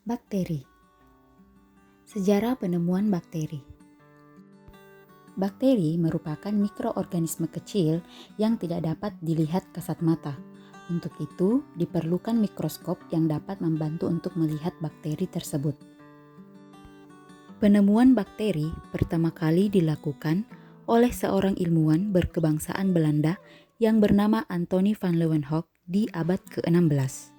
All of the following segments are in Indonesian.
Bakteri. Sejarah penemuan bakteri. Bakteri merupakan mikroorganisme kecil yang tidak dapat dilihat kasat mata. Untuk itu, diperlukan mikroskop yang dapat membantu untuk melihat bakteri tersebut. Penemuan bakteri pertama kali dilakukan oleh seorang ilmuwan berkebangsaan Belanda yang bernama Anthony van Leeuwenhoek di abad ke-16.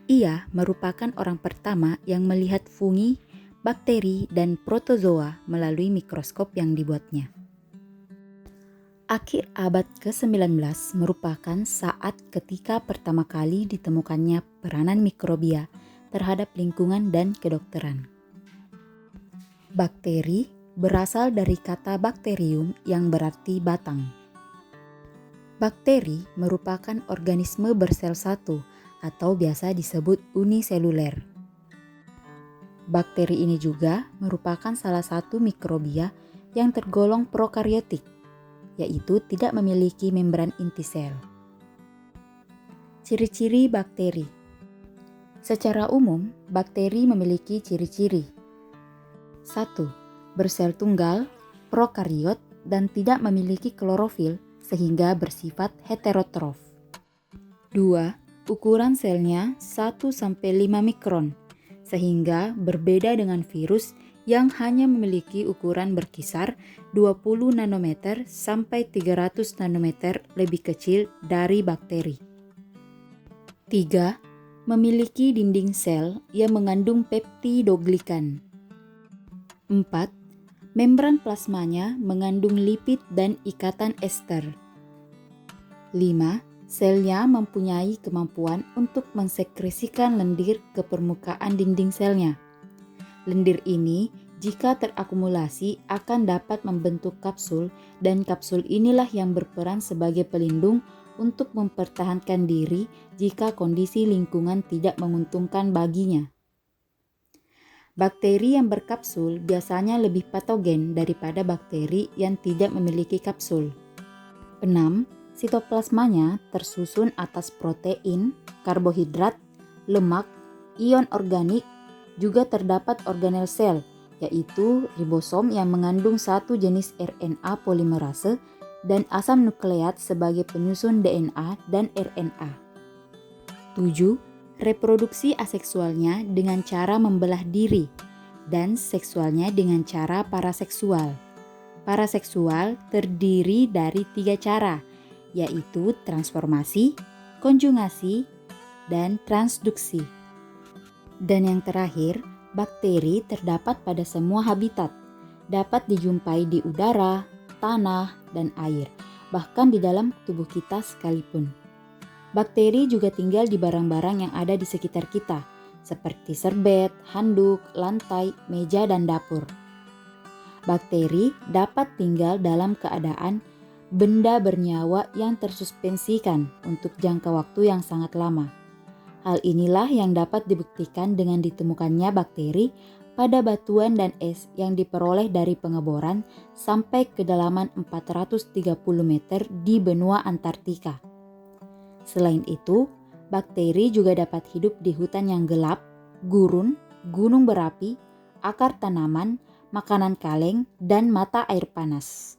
Ia merupakan orang pertama yang melihat fungi, bakteri, dan protozoa melalui mikroskop yang dibuatnya. Akhir abad ke-19 merupakan saat ketika pertama kali ditemukannya peranan mikrobia terhadap lingkungan dan kedokteran. Bakteri berasal dari kata bakterium yang berarti batang. Bakteri merupakan organisme bersel satu atau biasa disebut uniseluler. Bakteri ini juga merupakan salah satu mikrobia yang tergolong prokariotik, yaitu tidak memiliki membran inti sel. Ciri-ciri bakteri. Secara umum, bakteri memiliki ciri-ciri. 1. Bersel tunggal, prokariot, dan tidak memiliki klorofil sehingga bersifat heterotrof. 2. Ukuran selnya 1-5 mikron, sehingga berbeda dengan virus yang hanya memiliki ukuran berkisar 20 nanometer sampai 300 nanometer lebih kecil dari bakteri. 3. Memiliki dinding sel yang mengandung peptidoglikan. 4. Membran plasmanya mengandung lipid dan ikatan ester. 5. Selnya mempunyai kemampuan untuk mensekresikan lendir ke permukaan dinding selnya. Lendir ini, jika terakumulasi, akan dapat membentuk kapsul, dan kapsul inilah yang berperan sebagai pelindung untuk mempertahankan diri jika kondisi lingkungan tidak menguntungkan baginya. Bakteri yang berkapsul biasanya lebih patogen daripada bakteri yang tidak memiliki kapsul. 6. Sitoplasmanya tersusun atas protein, karbohidrat, lemak, ion organik, juga terdapat organel sel, yaitu ribosom yang mengandung satu jenis RNA polimerase dan asam nukleat sebagai penyusun DNA dan RNA. 7. Reproduksi aseksualnya dengan cara membelah diri dan seksualnya dengan cara paraseksual. Paraseksual terdiri dari 3 cara, yaitu transformasi, konjugasi, dan transduksi. Dan yang terakhir, bakteri terdapat pada semua habitat, dapat dijumpai di udara, tanah, dan air, bahkan di dalam tubuh kita sekalipun. Bakteri juga tinggal di barang-barang yang ada di sekitar kita, seperti serbet, handuk, lantai, meja, dan dapur. Bakteri dapat tinggal dalam keadaan benda bernyawa yang tersuspensikan untuk jangka waktu yang sangat lama. Hal inilah yang dapat dibuktikan dengan ditemukannya bakteri pada batuan dan es yang diperoleh dari pengeboran sampai kedalaman 430 meter di benua Antartika. Selain itu, bakteri juga dapat hidup di hutan yang gelap, gurun, gunung berapi, akar tanaman, makanan kaleng, dan mata air panas.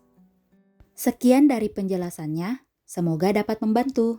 Sekian dari penjelasannya, semoga dapat membantu.